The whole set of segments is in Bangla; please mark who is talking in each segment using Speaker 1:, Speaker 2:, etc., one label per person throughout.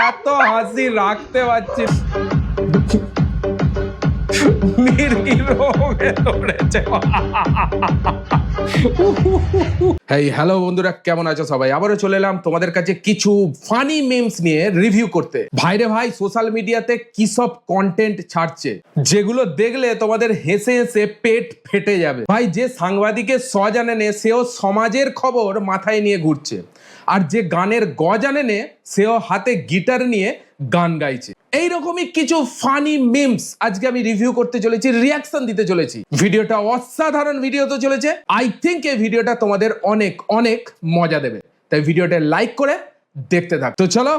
Speaker 1: এত হাসি রাখতে পারছি হ্যালো বন্ধুরা, কেমন আছো সবাই? আবারও চলে এলাম তোমাদের কাছে কিছু ফানি মিমস নিয়ে রিভিউ করতে। ভাইরে ভাই, সোশ্যাল মিডিয়াতে কি সব কন্টেন্ট ছাড়ছে যেগুলো দেখলে তোমাদের হেসে হেসে পেট ফেটে যাবে। ভাই, যে সাংবাদিকের স জানে নে সেও সমাজের খবর মাথায় নিয়ে ঘুরছে, আর যে গানের গ জানে নে সেও হাতে গিটার নিয়ে গান গাইছে। এইরকমই কিছু ফানি মিমস আজকে আমি রিভিউ করতে চলেছি, রিয়াকশন দিতে চলেছি। ভিডিওটা অসাধারণ ভিডিও তো চলেছে। আই থিঙ্ক এই ভিডিওটা তোমাদের অনেক অনেক মজা দেবে, তাই ভিডিওটা লাইক করে দেখতে থাক। তো চলো,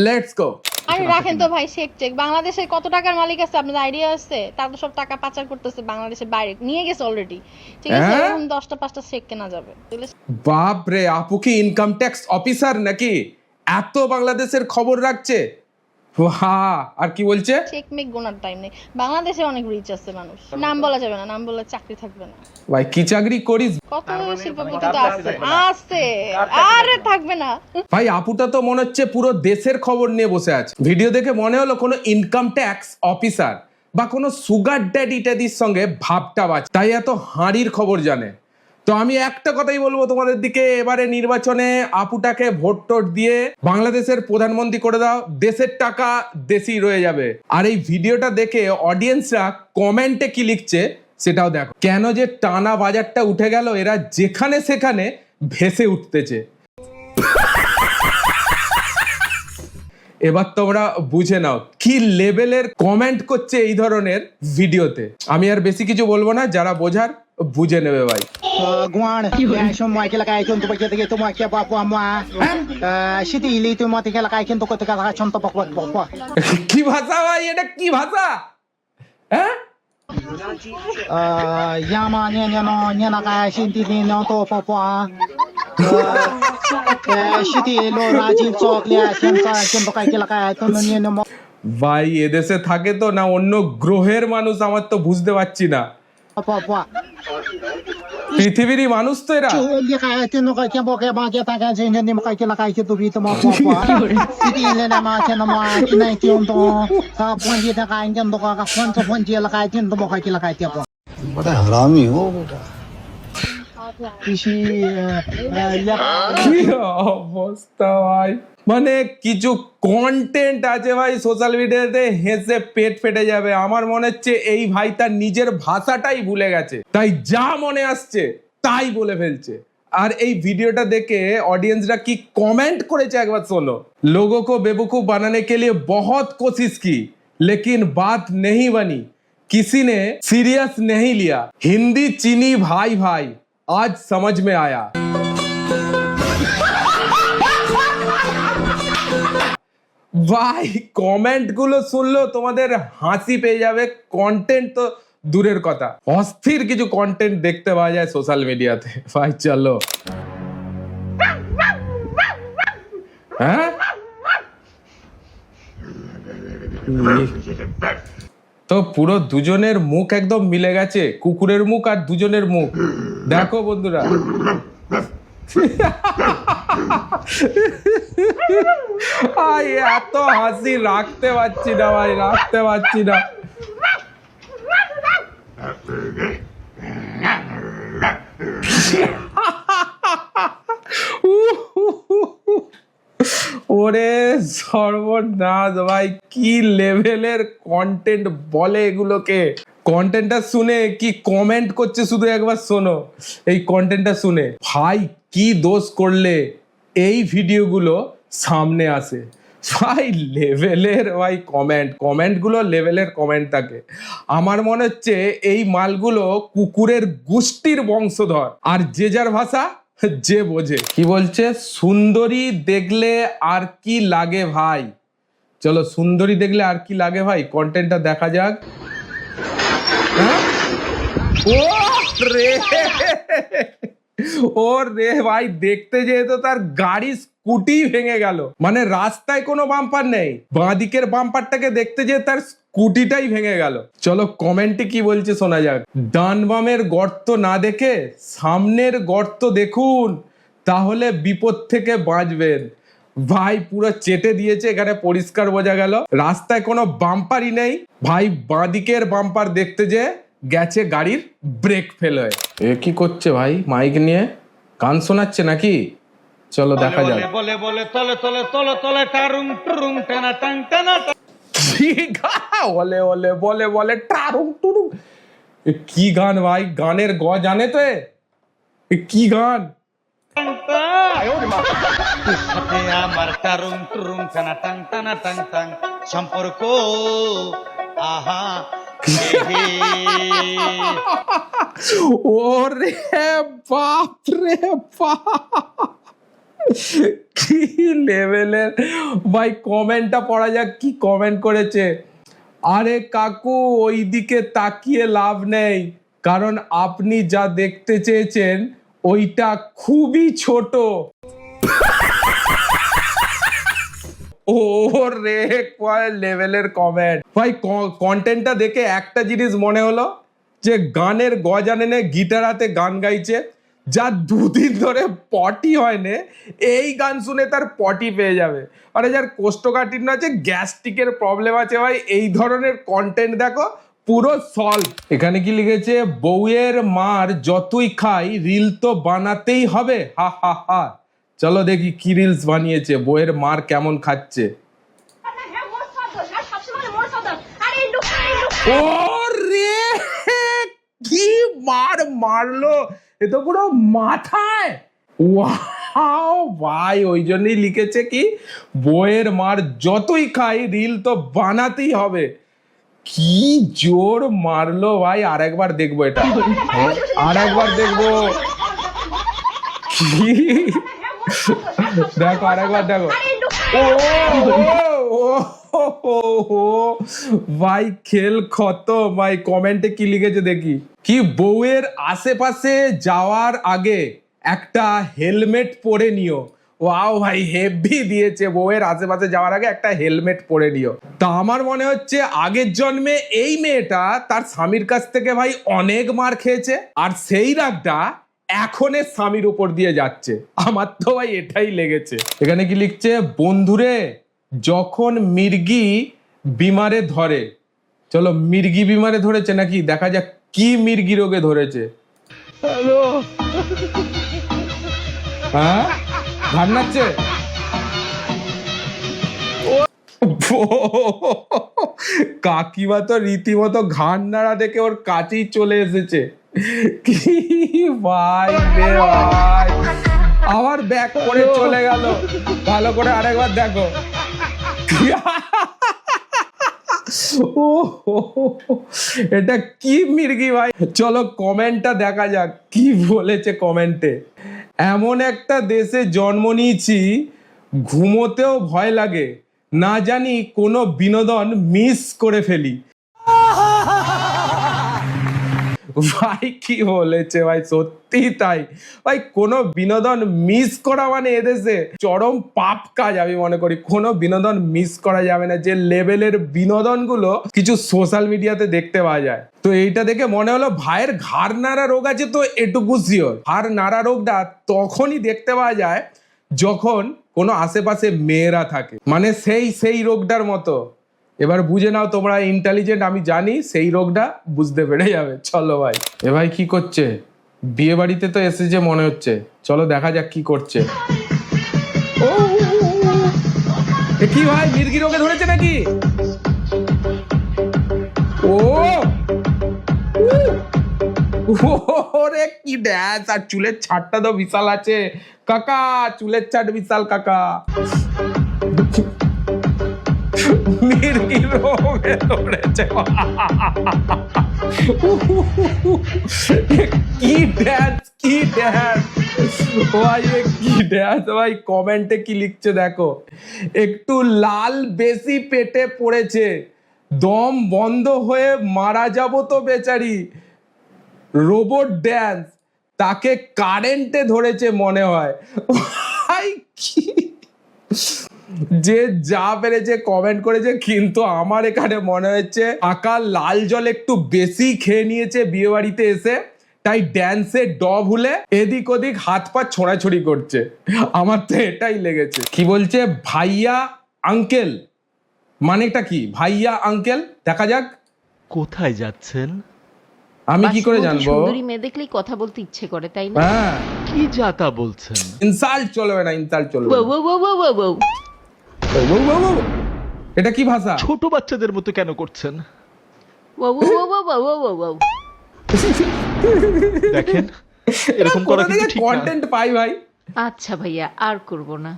Speaker 1: লেটস গো।
Speaker 2: আরে রাখেন তো ভাই, শেক চেক বাংলাদেশে কত টাকার মালিক আছে আপনাদের আইডিয়া আছে? তারা তো সব টাকা পাচার করতেছে বাংলাদেশের বাইরে নিয়ে গেছে অলরেডি। ঠিক আছে, এখন 10টা 5টা শেক কেনা যাবে।
Speaker 1: বাপ রে, আপু কি ইনকাম ট্যাক্স অফিসার নাকি? এত বাংলাদেশের খবর রাখছে। আর কি বলছে?
Speaker 2: চেক মেক গোনার টাইম নেই। বাংলাদেশে অনেক রিচ আছে মানুষ, নাম বলা যাবে না, নাম বললে চাকরি থাকবে না।
Speaker 1: ভাই কি চাকরি করিস?
Speaker 2: কত শিল্পপতি তো আছে আছে, আরে থাকবে না।
Speaker 1: ভাই আপুটা তো মনে হচ্ছে পুরো দেশের খবর নিয়ে বসে আছে। ভিডিও দেখে মনে হলো কোনো ইনকাম ট্যাক্স অফিসার বা কোনো সুগার ড্যাডি ট্যাডির সঙ্গে ভাবটা বাজ, তাই এত হাঁড়ির খবর জানে। তো আমি একটা কথাই বলবো তোমাদের দিকে, এবারে নির্বাচনে আপুটাকে ভোট টোট দিয়ে বাংলাদেশের প্রধানমন্ত্রী করে দাও, দেশের টাকা দেশই রয়ে যাবে। আর এই ভিডিওটা দেখে অডিয়েন্সরা কমেন্টে কি লিখছে সেটাও দেখো। কেন যে টানা বাজারটা উঠে গেল, এরা যেখানে সেখানে ভেসে উঠতেছে। এবার তোমরা বুঝে নাও কি লেভেলের কমেন্ট করছে এই ধরনের ভিডিওতে। আমি আর বেশি কিছু বলবো না, যারা বোঝার বুঝে নেবে ভাই। কি ভাষা ভাই এটা? কি ভাষা? হ্যাঁ, ভাই এদেশে থাকে তো না অন্য গ্রহের মানুষ, আমার তো বুঝতে পারছি না। পৃথিবীরই মানুষ তো এরা।
Speaker 3: हरामी हो बेटा।
Speaker 1: কি অবস্থা ভাই, মানে কিছু কন্টেন্ট আছে ভাই সোশ্যাল মিডিয়াতে, হেসে পেট ফেটে যাবে। আমার মনে হচ্ছে এই ভাই তার নিজের ভাষাটাই ভুলে গেছে, তাই যা মনে আসছে তাই বলে ফেলছে। আর এই ভিডিওটা দেখে ऑडियंसরা কি कमेंट করেছে একবার শোনো। लोगों को बेवकूफ बनाने के लिए बहुत कोशिश की लेकिन बात नहीं बनी, किसी ने सीरियस नहीं लिया, हिंदी चीनी भाई भाई आज समझ में आया। ভাই কমেন্ট গুলো শুনলেও তোমাদের হাসি পেয়ে যাবে, কন্টেন্ট তো দূরের কথা, অস্থির কিছু কন্টেন্ট দেখতে পাওয়া যায় সোশ্যাল মিডিয়াতে। ভাই চলো, হ্যাঁ তো পুরো দুজনের মুখ একদম মিলে গেছে, কুকুরের মুখ আর দুজনের মুখ। দেখো বন্ধুরা, এত হাসি রাখতে পারছি না ভাই, রাখতে পারছি না। ওরে সর্বনাশ ভাই, কি লেভেলের কন্টেন্ট বলে এগুলোকে। কন্টেন্টটা শুনে কি কমেন্ট করছে শুধু একবার শোনো এই কন্টেন্টটা শুনে। ভাই কি দোষ করলে এই ভিডিওগুলো সামনে আসে? ভাই লেভেলের ভাই কমেন্টগুলো লেভেলের কমেন্ট থাকে। আমার মনে হচ্ছে এই মালগুলো কুকুরের গোষ্ঠীর বংশধর, আর যে যার ভাষা যে বোঝে। কি বলছে? সুন্দরী দেখলে আর কি লাগে ভাই? চলো, সুন্দরী দেখলে আর কি লাগে ভাই, কন্টেন্টটা দেখা যাক। ও রে, ও রে ভাই, দেখতে যেয়ে তো তার গাড়ি স্কুটি ভেঙে গেল। মানে রাস্তায় কোনো বাম্পার নেই, বাঁ দিকের বাম্পারটাকে দেখতে যেয়ে তার কুটিটাই ভেঙে গেল। চলো কমেন্টে কি বলছে শোনা যাক। ডান বামের গর্ত না দেখে সামনের গর্ত দেখুন, তাহলে বিপদ থেকে বাঁচবেন। ভাই পুরো চেটে দিয়েছে, এখানে পরিষ্কার বোঝা গেল রাস্তায় কোনো বাম্পারই নেই। ভাই বাঁদিকের বাম্পার দেখতে যে গেছে গাড়ির ব্রেক ফেল হয়ে। এ কি করছে ভাই মাইক নিয়ে, গান শোনাচ্ছে নাকি? চলো দেখা যাক।
Speaker 3: বলে বলে তলে তলে তলে তলে টারুং টুরুং টানা টাং টানা
Speaker 1: কি গান? ওলে ওলে বলে বলে টারুং টুরুং। এ কি গান ভাই? গানের গ জানে তো? এ কি গান?
Speaker 3: টাং সাথে আমার টারুং টুরুং টানা টাং টানা টাং টাং সম্পর্ক আহা হে
Speaker 1: ওরে বাপ রে বাপ, কি লেভেলের ভাই। কমেন্টটা পড়া যাক, কি কমেন্ট করেছে। আরে কাকু ওইদিকে তাকিয়ে লাভ নেই, কারণ আপনি যা দেখতে চেয়েছেন ওইটা খুবই ছোট। ও রে কয় লেভেলের কমেন্ট ভাই। কন্টেন্টটা দেখে একটা জিনিস মনে হলো যে গানের গজানে নে গিটার হাতে গান গাইছে, যা দুদিন ধরে পটি হয়নি এই গান শুনে তার পটি পেয়ে যাবে। আরে যার কোষ্ঠকাঠিন্য আছে, গ্যাস্ট্রিকের প্রবলেম আছে ভাই, এই ধরনের কন্টেন্ট দেখো পুরো সলভ। এখানে কি লিখেছে, বউয়ের মার যতই খাই রিল তো বানাতেই হবে, হা হা হা। চলো দেখি কি রিলস বানিয়েছে, বউয়ের মার কেমন খাচ্ছে। ও রে কি মার মারলো, এ তো পুরো মাথায়। ওয়াও ভাই, ওই জন্যই লিখেছে কি বউয়ের মার যতই খাই রিল তো বানাতেই হবে। কি জোর মারলো ভাই, আরেকবার দেখবো এটা, আরেকবার দেখবো। কি দেখো আরেকবার দেখো। ও ভাই খেল খতম ভাই। কমেন্টে কি লিখেছে দেখি, কি বউয়ের আশেপাশে যাওয়ার আগে একটা হেলমেট পরে নিও। ওয়াও ভাই হেভি দিয়েছে, বউয়ের আশেপাশে যাওয়ার আগে একটা হেলমেট পরে নিও। তা আমার মনে হচ্ছে আগের জন্মে এই মেয়েটা তার স্বামীর কাছ থেকে ভাই অনেক মার খেয়েছে, আর সেই রাগটা এখনের স্বামীর উপর দিয়ে যাচ্ছে। আমার তো ভাই এটাই লেগেছে। এখানে কি লিখছে, বন্ধুরে যখন মির্গি বিমারে ধরে। চলো মির্গি বিমারে ধরেছে নাকি দেখা যাক কি মির্গি রোগে ধরেছে। হ্যাঁ ঘাড় নাচছে। কাকিমা তো রীতিমতো ঘাড় নাড়া দেখে ওর কাছেই চলে এসেছে। কি ভাই রে ভাই, আবার ব্যাক করে চলে গেল। ভালো করে আরেকবার দেখো। এটা কি মির্গি ভাই। চলো কমেন্টটা দেখা যাক কি বলেছে কমেন্টে। এমন একটা দেশে জন্ম নিয়েছি ঘুমোতেও ভয় লাগে, না জানি কোনো বিনোদন মিস করে ফেলি। ভাই কি বলেছে ভাই, সত্যি তাই ভাই। কোনো বিনোদন মিস করা মানে এদেশে চরম পাপ কাজ আমি মনে করি। কোনো বিনোদন মিস করা যাবে না, যে লেভেলের বিনোদনগুলো কিছু সোশ্যাল মিডিয়াতে দেখতে পাওয়া যায়। তো এইটা দেখে মনে হলো ভাইয়ের ঘাড় নাড়া রোগ আছে, তো এটুকু শিওর ঘাড় নাড়া রোগটা তখনই দেখতে পাওয়া যায় যখন কোনো আশেপাশে মেয়েরা থাকে, মানে সেই রোগটার মতো। এবার বুঝে নাও, তোমরা ইন্টেলিজেন্ট আমি জানি, সেই রোগটা বুঝতে পেরে যাবে। চলো ভাই। এ ভাই কি করছে? বিয়ে বাড়িতে তো এসেছে মনে হচ্ছে, চলো দেখা যাক কি করছে। ও এ কি ভাই, মির্গি রোগে ধরেছে নাকি? ও ওরে কি ড্যান্স, আর চুলের ছাড়টা তো বিশাল আছে কাকা, চুলের ছাড় বিশাল কাকা। মির্গি রোগে ধরেছে। কি ড্যান্স, কি ড্যান্স ভাই, কি ড্যান্স ভাই। কমেন্টে কি লিখছে দেখো, একটু লাল বেশি পেটে পড়েছে, দম বন্ধ হয়ে মারা যাব তো বেচারি। রোবট ড্যান্স, তাকে কারেন্টে ধরেছে মনে হয়। ভাই কি যে যা পেরেছে কমেন্ট করেছে, কিন্তু আমার এখানে মনে হচ্ছে আকাল লাল জল একটু বেশি খেয়ে নিয়েছে বিয়ে বাড়িতে এসে, তাই ড্যান্সে ভুলে এদিক ওদিক হাত পা ছোড়াছড়ি করছে। আমার তো এটাই লেগেছে। কি বলছে ভাইয়া আঙ্কেল, মানেটা কি ভাইয়া আঙ্কেল? দেখা যাক।
Speaker 4: কোথায় যাচ্ছেন?
Speaker 1: আমি কি করে
Speaker 5: বাসের মধ্যে
Speaker 1: জানবো?
Speaker 5: সুন্দরী মেয়ে দেখলেই কথা বলতে ইচ্ছে করে, তাই না?
Speaker 1: হ্যাঁ,
Speaker 4: কি যাতা বলছেন?
Speaker 1: ইনসাল্ট চলবে না, ইনসাল্ট চলবে
Speaker 5: ওয়াও,
Speaker 1: না।
Speaker 5: Wow, wow, wow, wow.
Speaker 1: ও, ও, ও, ও। এটা কি ভাষা?
Speaker 4: ছোট বাচ্চাদের মতো কেন করছেন?
Speaker 5: Wow, wow, wow, wow, wow, wow, wow.
Speaker 4: দেখেন, এরকম করা কিন্তু ঠিক না।
Speaker 1: কন্টেন্ট পাই ভাই।
Speaker 5: আচ্ছা ভাইয়া, আর করব না।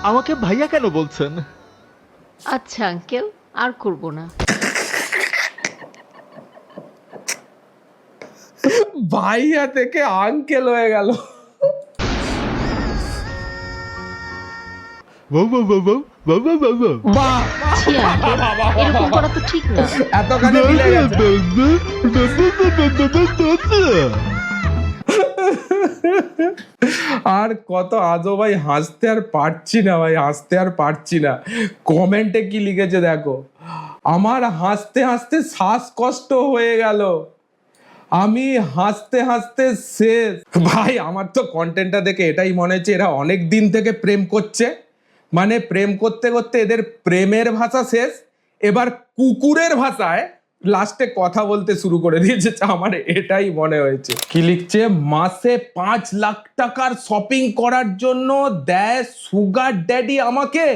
Speaker 4: আমাকে ভাইয়া কেন বলছেন?
Speaker 5: আচ্ছা আঙ্কেল, আর করব না।
Speaker 1: ভাইয়া থেকে আঙ্কেল হয়ে গেল।
Speaker 4: Wow, wow, wow, wow, wow, wow, wow.
Speaker 1: বাহ,
Speaker 5: ছি আঙ্কেল, এরকম করা তো ঠিক না।
Speaker 1: এতখানি মিলে গেছে। আর কত আজও ভাই, হাসতে আর পারছি না ভাই, হাসতে আর পারছি না। কমেন্টে কি লিখেছে দেখো, আমার হাসতে হাসতে শ্বাসকষ্ট হয়ে গেল, আমি হাসতে হাসতে শেষ। ভাই আমার তো কন্টেন্টটা দেখে এটাই মনে হচ্ছে এরা অনেক দিন থেকে প্রেম করছে, মানে প্রেম করতে করতে এদের প্রেমের ভাষা শেষ, এবার কুকুরের ভাষায় লাস্টে কথা বলতে শুরু করে দিয়েছে। আমার এটাই মনে হয়েছে। কি লিখছে, মাসে 5 লাখ টাকার শপিং করার জন্য দেয় সুগার ড্যাডি আমাকে।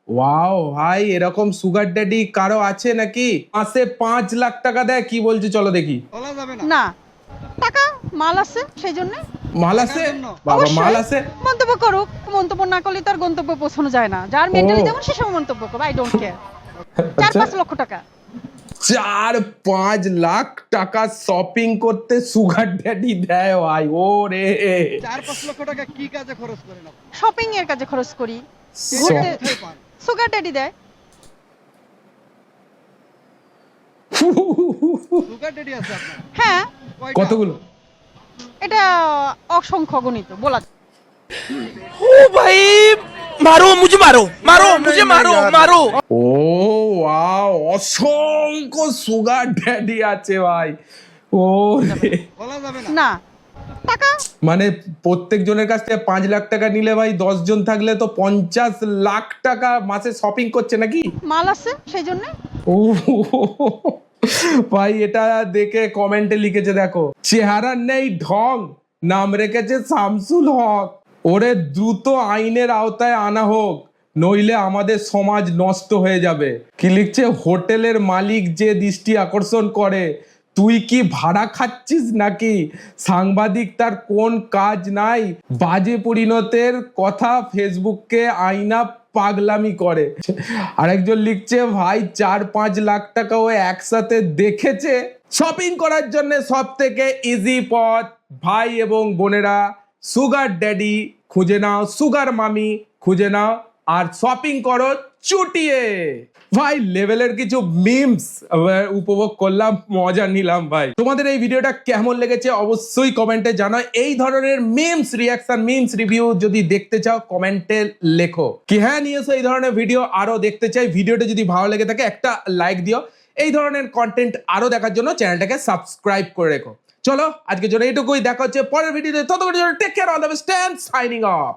Speaker 1: ওয়াও ভাই, এরকম সুগার ড্যাডি কারো আছে নাকি? মাসে 5 লাখ টাকা দেয়, কি বলছে চলো দেখি।
Speaker 6: না, টাকা মাল আছে সেই জন্য
Speaker 1: মাল আছে? বাবা
Speaker 6: অবশ্যই।
Speaker 1: মাল আছে।
Speaker 6: মন্তব্য করুক, মন্তব্য না করলে তার গন্তব্য পৌঁছানো যায় না। যার মেন্টালি যেমন সে সময় মন্তব্য করবে, আই ডোন্ট কেয়ার। 4-5 লক্ষ টাকা
Speaker 1: 4-5 লাখ টাকা শপিং করতে সুগার ড্যাডি দেয় ভাই। ও রে,
Speaker 7: 4-5 লক্ষ টাকা কি কাজে খরচ করেন আপনি?
Speaker 6: শপিং এর কাজে খরচ করি, ঘুরতে
Speaker 7: কোথায় পান?
Speaker 6: সুগার ড্যাডি দেয়।
Speaker 7: সুগার ড্যাডি আছে আপনার?
Speaker 6: হ্যাঁ,
Speaker 7: কয়টা?
Speaker 1: কতগুলো?
Speaker 6: এটা অসংখ্য গণিত বলা যায়।
Speaker 1: ও ওয়াও, অসংখ্য সুগার ড্যাডি আছে ভাই। ও রে,
Speaker 7: বলা যাবে না।
Speaker 6: না, টাকা
Speaker 1: মানে প্রত্যেক জনের কাছ থেকে 5 লাখ টাকা নিলে ভাই 10 জন থাকলে তো 50 লাখ টাকা মাসে শপিং করছে নাকি?
Speaker 6: মাল আছে সেই জন্য।
Speaker 1: ও ভাই, এটা দেখে কমেন্টে লিখেছে দেখো, চেহারা নেই ঢং, নাম রেখেছে শামসুল হক। ওরে দ্রুত আইনের আওতায় আনা হোক, নইলে আমাদের সমাজ নষ্ট হয়ে যাবে। কি লিখছে, হোটেলের মালিক যে দৃষ্টি আকর্ষণ করে, তুই কি ভাড়া খাচ্ছিস নাকি? সাংবাদিক তার কোন কাজ নাই? বাজে পরিণতের কথা ফেসবুককে আইনা পাগলামি করে। আরেকজন লিখছে, ভাই 4-5 লাখ টাকা ও একসাথে দেখেছে। শপিং করার জন্য সব থেকে ইজি পথ ভাই এবং বোনেরা, সুগার ড্যাডি খুঁজে নাও, সুগার মামি খুঁজে নাও, আর শপিং করো চুটিয়ে। ভাই লেভেলের কিছু মিমস উপভোগ করলাম, মজা নিলাম ভাই। তোমাদের এই ভিডিওটা কেমন লেগেছে অবশ্যই কমেন্টে জানাও। এই ধরনের মিমস রিয়াকশন, মিমস রিভিউ যদি দেখতে চাও কমেন্টে লেখো কি হ্যাঁ নিয়ে এসো এই ধরনের ভিডিও আরো দেখতে চাই। ভিডিওটা যদি ভালো লেগে থাকে একটা লাইক দিও। এই ধরনের কন্টেন্ট আরো দেখার জন্য চ্যানেলটাকে সাবস্ক্রাইব করে রেখো। চলো আজকের জন্য এইটুকুই, দেখা হচ্ছে পরের ভিডিওতে। ততক্ষণের জন্য take care, all the best, signing of.